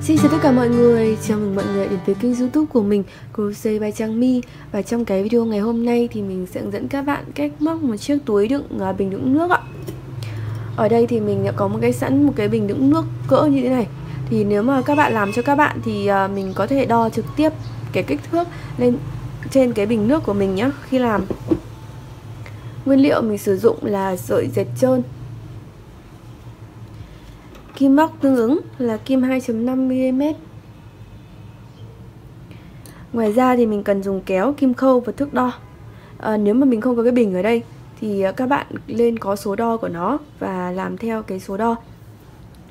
Xin chào tất cả mọi người, chào mừng mọi người đến với kênh YouTube của mình, Crochet by Trang My. Và trong cái video ngày hôm nay thì mình sẽ hướng dẫn các bạn cách móc một chiếc túi đựng bình đựng nước ạ. Ở đây thì mình đã có sẵn một cái bình đựng nước cỡ như thế này. Thì nếu mà các bạn làm cho các bạn thì mình có thể đo trực tiếp cái kích thước lên trên cái bình nước của mình nhé khi làm. Nguyên liệu mình sử dụng là sợi dệt trơn. Kim móc tương ứng là kim 2.5mm. Ngoài ra thì mình cần dùng kéo, kim khâu và thước đo. Nếu mà mình không có cái bình ở đây thì các bạn lên có số đo của nó và làm theo cái số đo.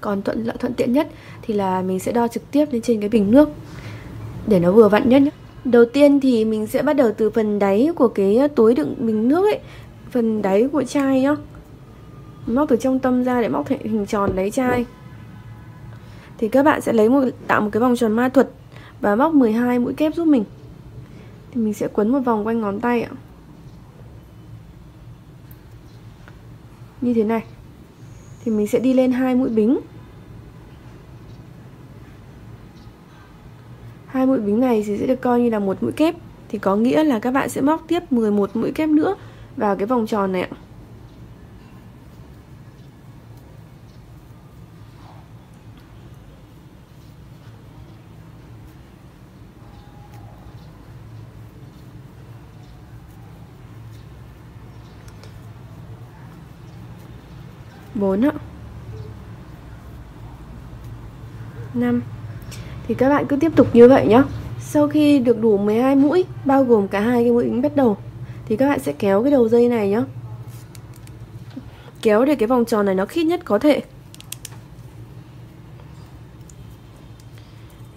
Còn thuận tiện nhất thì là mình sẽ đo trực tiếp lên trên cái bình nước để nó vừa vặn nhất nhé. Đầu tiên thì mình sẽ bắt đầu từ phần đáy của cái túi đựng bình nước ấy, phần đáy của chai nhá. Móc từ trong tâm ra để móc thành hình tròn đáy chai. Thì các bạn sẽ tạo một cái vòng tròn ma thuật và móc 12 mũi kép giúp mình. Thì mình sẽ quấn một vòng quanh ngón tay ạ. Như thế này. Thì mình sẽ đi lên 2 mũi bính. 2 mũi bính này thì sẽ được coi như là một mũi kép. Thì có nghĩa là các bạn sẽ móc tiếp 11 mũi kép nữa vào cái vòng tròn này ạ. Bốn ạ. 5. Thì các bạn cứ tiếp tục như vậy nhé. Sau khi được đủ 12 mũi, bao gồm cả hai cái mũi bính bắt đầu, thì các bạn sẽ kéo cái đầu dây này nhé. Kéo để cái vòng tròn này nó khít nhất có thể.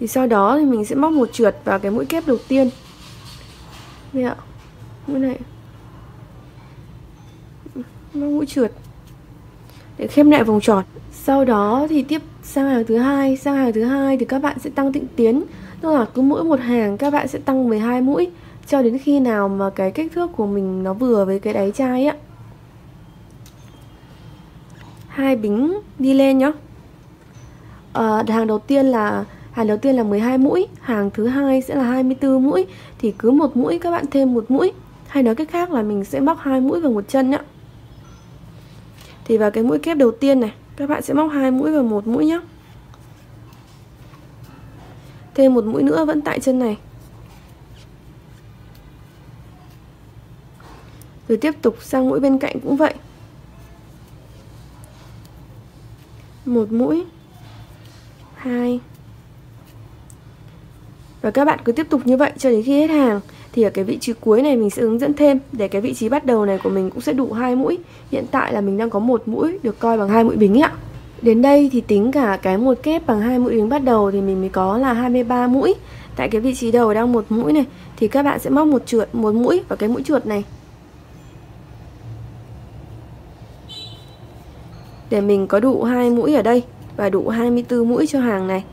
Thì sau đó thì mình sẽ móc một trượt vào cái mũi kép đầu tiên. Đây ạ. Mũi này. Móc mũi trượt để khép lại vòng tròn. Sau đó thì tiếp sang hàng thứ hai. Sang hàng thứ hai thì các bạn sẽ tăng tịnh tiến. Tức là cứ mỗi một hàng các bạn sẽ tăng 12 mũi cho đến khi nào mà cái kích thước của mình nó vừa với cái đáy chai á. 2 bính đi lên nhá. Hàng đầu tiên là 12 mũi, hàng thứ hai sẽ là 24 mũi. Thì cứ một mũi các bạn thêm một mũi, hay nói cách khác là mình sẽ móc 2 mũi vào một chân nhá. Thì vào cái mũi kép đầu tiên này, các bạn sẽ móc 2 mũi vào một mũi nhé. Thêm một mũi nữa vẫn tại chân này. Rồi tiếp tục sang mũi bên cạnh cũng vậy. Một mũi, 2. Và các bạn cứ tiếp tục như vậy cho đến khi hết hàng. Thì ở cái vị trí cuối này mình sẽ hướng dẫn thêm để cái vị trí bắt đầu này của mình cũng sẽ đủ 2 mũi. Hiện tại là mình đang có một mũi được coi bằng 2 mũi bính ạ. Đến đây thì tính cả cái một kép bằng 2 mũi bính bắt đầu thì mình mới có là 23 mũi. Tại cái vị trí đầu đang một mũi này thì các bạn sẽ móc một mũi vào cái mũi trượt này. Để mình có đủ 2 mũi ở đây và đủ 24 mũi cho hàng này.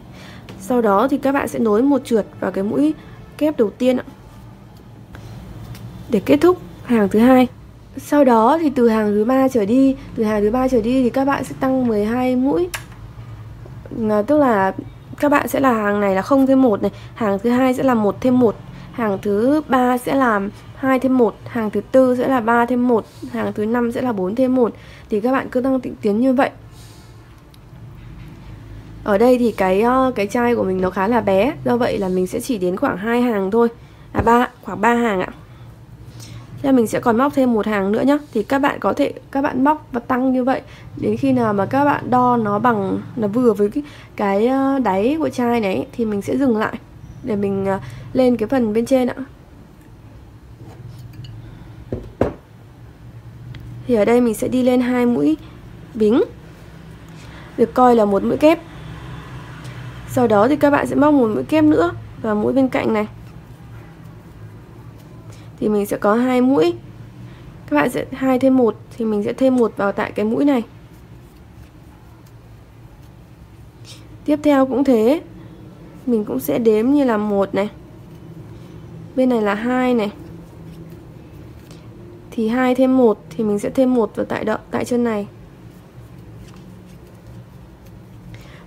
Sau đó thì các bạn sẽ nối một trượt vào cái mũi kép đầu tiên ạ, để kết thúc hàng thứ hai. Sau đó thì từ hàng thứ ba trở đi thì các bạn sẽ tăng 12 mũi. Tức là các bạn sẽ là hàng này là 0 thêm 1 này, hàng thứ hai sẽ là 1 thêm 1, hàng thứ ba sẽ là 2 thêm 1, hàng thứ tư sẽ là 3 thêm 1, hàng thứ năm sẽ là 4 thêm 1. Thì các bạn cứ tăng tịnh tiến như vậy. Ở đây thì cái chai của mình nó khá là bé, do vậy là mình sẽ chỉ đến khoảng 2 hàng thôi. Khoảng 3 hàng ạ. Thế mình sẽ còn móc thêm một hàng nữa nhá. Thì các bạn móc và tăng như vậy đến khi nào mà các bạn đo nó vừa với cái đáy của chai này thì mình sẽ dừng lại để mình lên cái phần bên trên ạ. Thì ở đây mình sẽ đi lên 2 mũi bính, được coi là một mũi kép. Sau đó thì các bạn sẽ móc một mũi kép nữa vào mũi bên cạnh này. Thì mình sẽ có 2 mũi. Các bạn sẽ 2 thêm 1 thì mình sẽ thêm 1 vào tại cái mũi này. Tiếp theo cũng thế. Mình cũng sẽ đếm như là 1 này. Bên này là 2 này. Thì 2 thêm 1 thì mình sẽ thêm 1 vào tại chân này.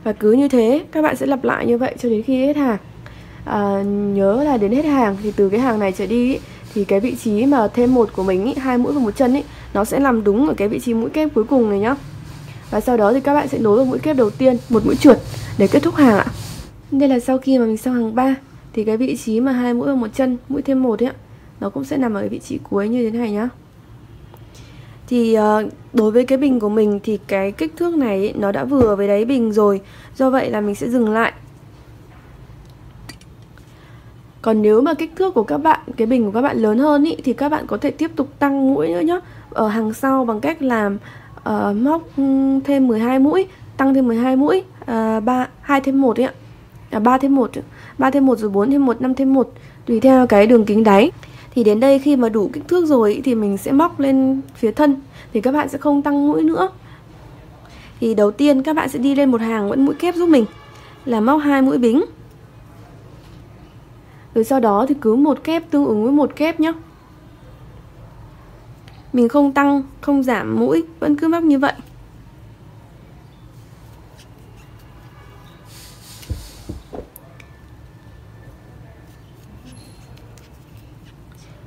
Và cứ như thế các bạn sẽ lặp lại như vậy cho đến khi hết hàng. Nhớ là đến hết hàng thì từ cái hàng này trở đi ý, thì cái vị trí mà thêm một của mình ý, 2 mũi và 1 chân ý, nó sẽ nằm đúng ở cái vị trí mũi kép cuối cùng này nhá. Và sau đó thì các bạn sẽ nối vào mũi kép đầu tiên, một mũi trượt để kết thúc hàng ạ. Đây là sau khi mà mình xong hàng 3 thì cái vị trí mà 2 mũi và 1 chân, mũi thêm một ấy ạ, nó cũng sẽ nằm ở cái vị trí cuối như thế này nhá. Thì đối với cái bình của mình thì cái kích thước này ý, nó đã vừa với đáy bình rồi. Do vậy là mình sẽ dừng lại. Còn nếu mà kích thước của các bạn, cái bình của các bạn lớn hơn ý, thì các bạn có thể tiếp tục tăng mũi nữa nhá. Ở hàng sau bằng cách làm móc thêm 12 mũi, tăng thêm 12 mũi, 2 thêm 1 ấy ạ. 3 thêm 1, 3 thêm 1 rồi 4 thêm 1, 5 thêm 1 tùy theo cái đường kính đáy. Thì đến đây khi mà đủ kích thước rồi ý, thì mình sẽ móc lên phía thân. Thì các bạn sẽ không tăng mũi nữa. Thì đầu tiên các bạn sẽ đi lên một hàng vẫn mũi kép giúp mình, là móc 2 mũi bính. Rồi sau đó thì cứ một kép tương ứng với một kép nhé. Mình không tăng, không giảm mũi, vẫn cứ móc như vậy.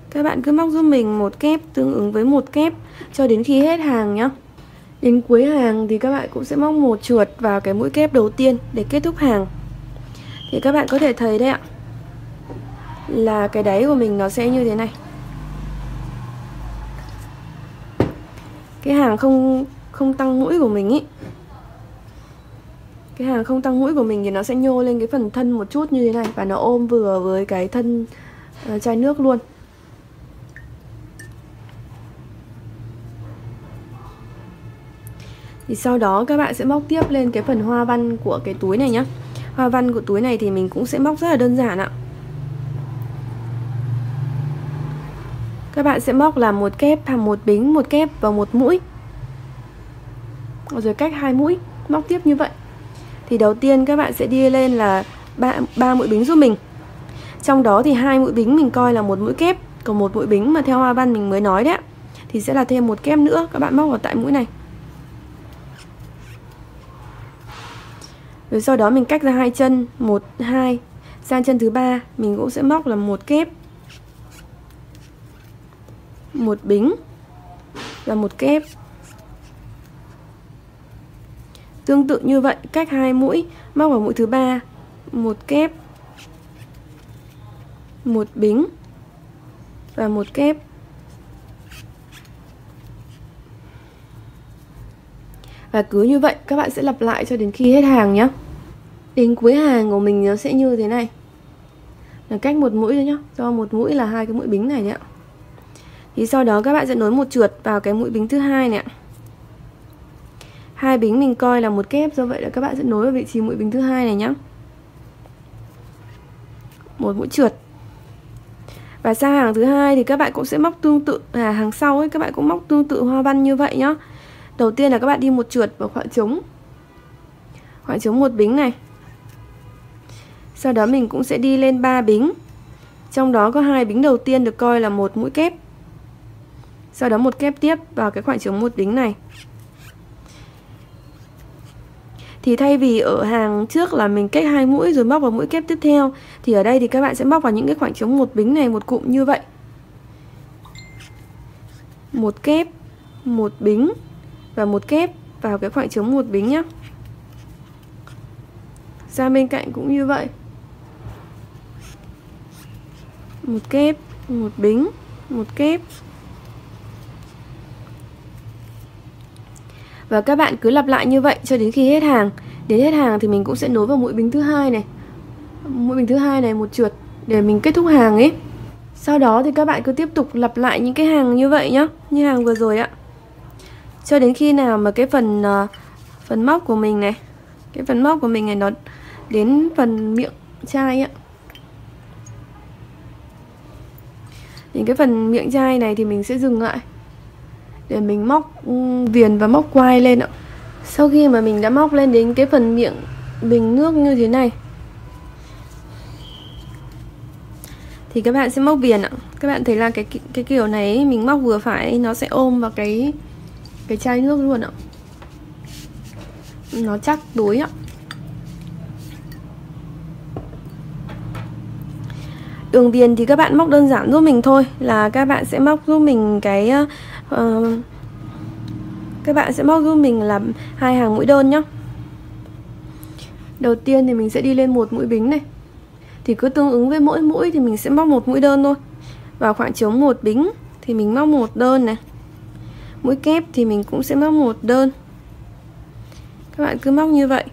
Các bạn cứ móc giúp mình một kép tương ứng với một kép cho đến khi hết hàng nhé. Đến cuối hàng thì các bạn cũng sẽ móc một trượt vào cái mũi kép đầu tiên để kết thúc hàng. Thì các bạn có thể thấy đấy ạ, là cái đáy của mình nó sẽ như thế này. Cái hàng không tăng mũi của mình ý, cái hàng không tăng mũi của mình thì nó sẽ nhô lên cái phần thân một chút như thế này, và nó ôm vừa với cái thân chai nước luôn. Thì sau đó các bạn sẽ móc tiếp lên cái phần hoa văn của cái túi này nhá. Hoa văn của túi này thì mình cũng sẽ móc rất là đơn giản ạ. Các bạn sẽ móc là một kép, một bính, một kép và một mũi, rồi cách 2 mũi, móc tiếp như vậy. Thì đầu tiên các bạn sẽ đi lên là 3 mũi bính giúp mình. Trong đó thì 2 mũi bính mình coi là một mũi kép, còn một mũi bính mà theo hoa văn mình mới nói đấy thì sẽ là thêm một kép nữa. Các bạn móc vào tại mũi này. Rồi sau đó mình cách ra 2 chân, 1, 2. Sang chân thứ 3 mình cũng sẽ móc là một kép, một bính và một kép. Tương tự như vậy, cách 2 mũi, móc vào mũi thứ 3, một kép, một bính và một kép. Và cứ như vậy các bạn sẽ lặp lại cho đến khi hết hàng nhé. Đến cuối hàng của mình nó sẽ như thế này, là cách một mũi thôi nhá, do một mũi là 2 cái mũi bính này đấy ạ. Thì sau đó các bạn sẽ nối một trượt vào cái mũi bính thứ 2 này ạ. 2 bính mình coi là một kép, do vậy là các bạn sẽ nối vào vị trí mũi bính thứ 2 này nhá. Một mũi trượt. Và sang hàng thứ 2 thì các bạn cũng sẽ móc tương tự, hàng sau ấy các bạn cũng móc tương tự hoa văn như vậy nhá. Đầu tiên là các bạn đi một trượt vào khoảng trống một bính này. Sau đó mình cũng sẽ đi lên 3 bính. Trong đó có 2 bính đầu tiên được coi là một mũi kép. Sau đó một kép tiếp vào cái khoảng trống một bính này. Thì thay vì ở hàng trước là mình cách 2 mũi rồi móc vào mũi kép tiếp theo, thì ở đây thì các bạn sẽ móc vào những cái khoảng trống một bính này một cụm như vậy. Một kép, một bính và một kép vào cái khoảng trống một bính nhé. Sang bên cạnh cũng như vậy. Một kép, một bính, một kép. Và các bạn cứ lặp lại như vậy cho đến khi hết hàng. Đến hết hàng thì mình cũng sẽ nối vào mũi bính thứ 2 này. Mũi bính thứ 2 này một trượt để mình kết thúc hàng ấy. Sau đó thì các bạn cứ tiếp tục lặp lại những cái hàng như vậy nhá, như hàng vừa rồi ạ. Cho đến khi nào mà cái phần móc của mình này, cái phần móc của mình này nó đến phần miệng chai ạ. Đến cái phần miệng chai này thì mình sẽ dừng lại để mình móc viền và móc quai lên ạ. Sau khi mà mình đã móc lên đến cái phần miệng bình nước như thế này thì các bạn sẽ móc viền ạ. Các bạn thấy là cái kiểu này ấy, mình móc vừa phải nó sẽ ôm vào cái chai nước luôn ạ. Nó chắc đối ạ. Đường viền thì các bạn móc đơn giản giúp mình thôi, là các bạn sẽ móc giúp mình cái các bạn sẽ móc giúp mình là 2 hàng mũi đơn nhá. Đầu tiên thì mình sẽ đi lên một mũi bính này, thì cứ tương ứng với mỗi mũi thì mình sẽ móc một mũi đơn thôi. Vào khoảng trống một bính thì mình móc một đơn này. Mũi kép thì mình cũng sẽ móc một đơn. Các bạn cứ móc như vậy.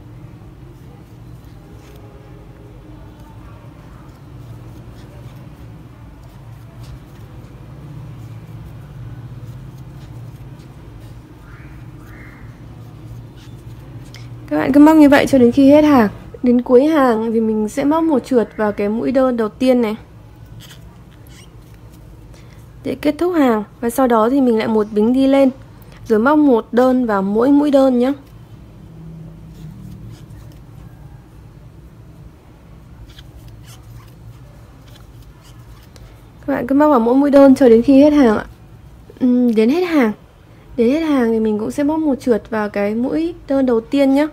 Các bạn cứ móc như vậy cho đến khi hết hàng. Đến cuối hàng thì mình sẽ móc một trượt vào cái mũi đơn đầu tiên này để kết thúc hàng. Và sau đó thì mình lại một bính đi lên, rồi móc một đơn vào mỗi mũi đơn nhé. Các bạn cứ móc vào mỗi mũi đơn cho đến khi hết hàng ạ. Đến hết hàng thì mình cũng sẽ móc một trượt vào cái mũi đơn đầu tiên nhé,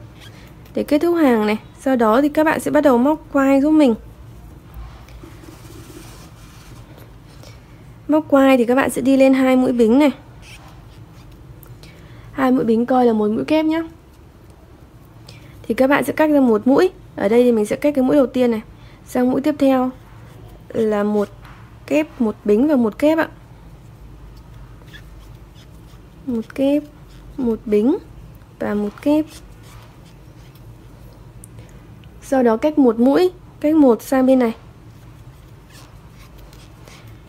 để kết thúc hàng này. Sau đó thì các bạn sẽ bắt đầu móc quai giúp mình. Móc quai thì các bạn sẽ đi lên 2 mũi bính này. 2 mũi bính coi là một mũi kép nhé. Thì các bạn sẽ cắt ra một mũi. Ở đây thì mình sẽ cách cái mũi đầu tiên này. Sang mũi tiếp theo là một kép, một bính và một kép ạ. Một kép, một bính và một kép. Sau đó cách một mũi, cách một sang bên này.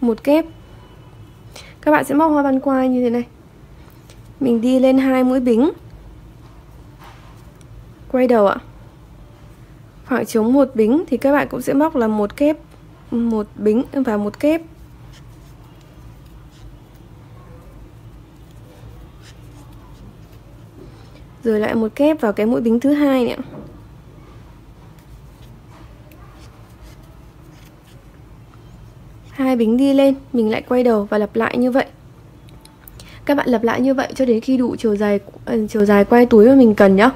Một kép. Các bạn sẽ móc hoa văn quai như thế này. Mình đi lên 2 mũi bính. Quay đầu ạ. Khoảng trống một bính thì các bạn cũng sẽ móc là một kép, một bính và một kép. Rồi lại một kép vào cái mũi bính thứ hai này. Hai bính đi lên, mình lại quay đầu và lặp lại như vậy. Các bạn lặp lại như vậy cho đến khi đủ chiều dài quai túi mà mình cần nhá.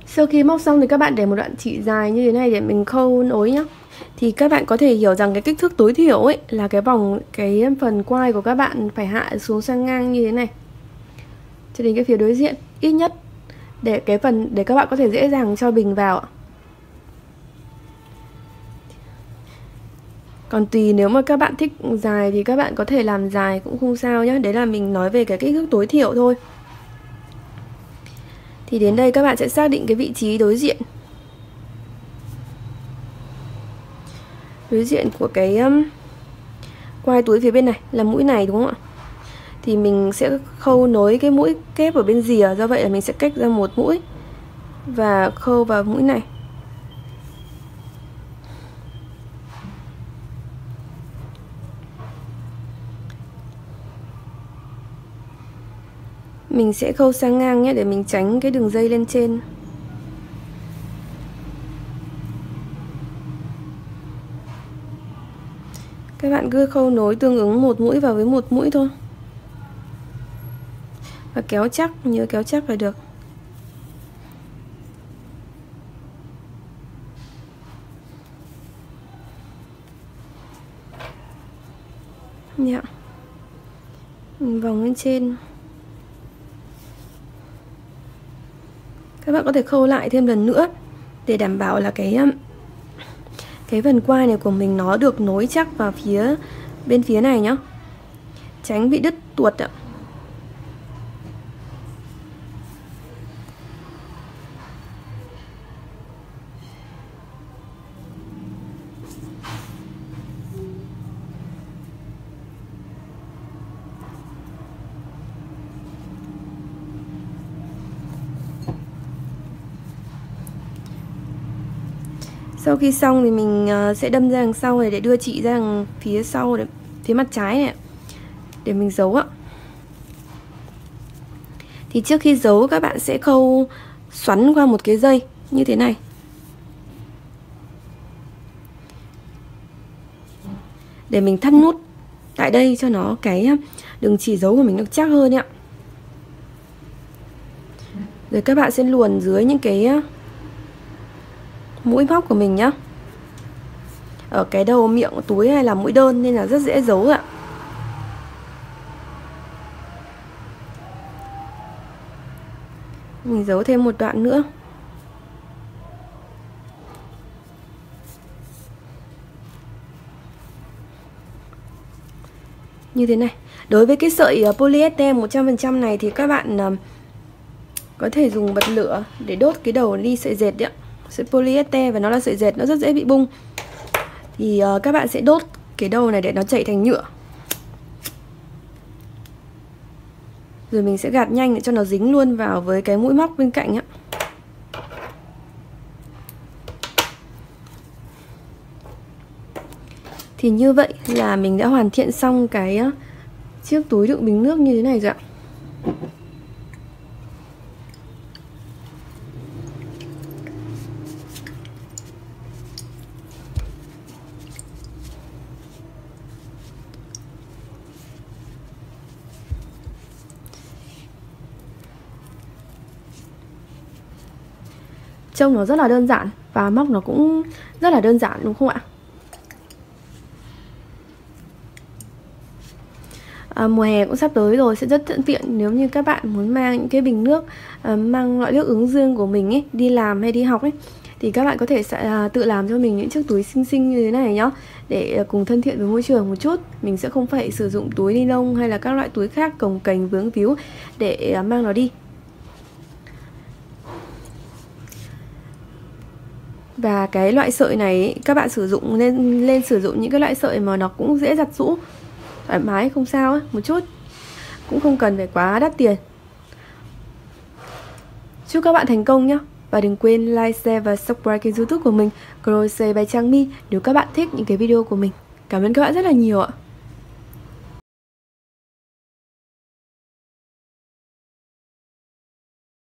Sau khi móc xong thì các bạn để một đoạn chỉ dài như thế này để mình khâu nối nhá. Thì các bạn có thể hiểu rằng cái kích thước tối thiểu ấy là cái phần quai của các bạn phải hạ xuống sang ngang như thế này, cho đến cái phía đối diện ít nhất, để các bạn có thể dễ dàng cho bình vào ạ. Còn tùy, nếu mà các bạn thích dài thì các bạn có thể làm dài cũng không sao nhé. Đấy là mình nói về cái kích thước tối thiểu thôi. Thì đến đây các bạn sẽ xác định cái vị trí đối diện. Đối diện của cái quai túi phía bên này là mũi này đúng không ạ? Thì mình sẽ khâu nối cái mũi kép ở bên rìa. Do vậy là mình sẽ cách ra một mũi và khâu vào mũi này. Mình sẽ khâu sang ngang nhé, để mình tránh cái đường dây lên trên. Các bạn cứ khâu nối tương ứng một mũi vào với một mũi thôi. Và kéo chắc, nhớ kéo chắc là được. Dạ. Mình vòng lên trên. Các bạn có thể khâu lại thêm lần nữa để đảm bảo là cái phần quai này của mình nó được nối chắc vào bên phía này nhá, tránh bị đứt tuột ạ. Sau khi xong thì mình sẽ đâm ra đằng sau này để đưa chị ra đằng phía sau, phía mặt trái này để mình giấu ạ. Thì trước khi giấu các bạn sẽ khâu xoắn qua một cái dây như thế này. Để mình thắt nút tại đây cho nó cái đường chỉ dấu của mình được chắc hơn ạ. Rồi các bạn sẽ luồn dưới những cái mũi móc của mình nhá. ở cái đầu miệng túi hay là mũi đơn nên là rất dễ giấu ạ. Mình giấu thêm một đoạn nữa. Như thế này. Đối với cái sợi polyester 100% này thì các bạn có thể dùng bật lửa để đốt cái đầu đi sợi dệt đấy ạ. Sợi polyester và nó là sợi dệt, nó rất dễ bị bung. Thì các bạn sẽ đốt cái đầu này để nó chảy thành nhựa. Rồi mình sẽ gạt nhanh để cho nó dính luôn vào với cái mũi móc bên cạnh á. Thì như vậy là mình đã hoàn thiện xong cái chiếc túi đựng bình nước như thế này rồi ạ. Trông nó rất là đơn giản và móc nó cũng rất là đơn giản đúng không ạ? Mùa hè cũng sắp tới rồi, sẽ rất thuận tiện nếu như các bạn muốn mang những cái bình nước, mang loại nước uống riêng của mình ấy, đi làm hay đi học ấy, thì các bạn có thể sẽ tự làm cho mình những chiếc túi xinh xinh như thế này nhá, để cùng thân thiện với môi trường một chút. Mình sẽ không phải sử dụng túi ni lông hay là các loại túi khác cồng kềnh vướng víu để mang nó đi. Và cái loại sợi này các bạn sử dụng lên sử dụng những cái loại sợi mà nó cũng dễ giặt giũ, thoải mái không sao ấy, một chút, cũng không cần phải quá đắt tiền. Chúc các bạn thành công nhé. Và đừng quên like, share và subscribe kênh YouTube của mình Crochet by Trang My nếu các bạn thích những cái video của mình. Cảm ơn các bạn rất là nhiều ạ.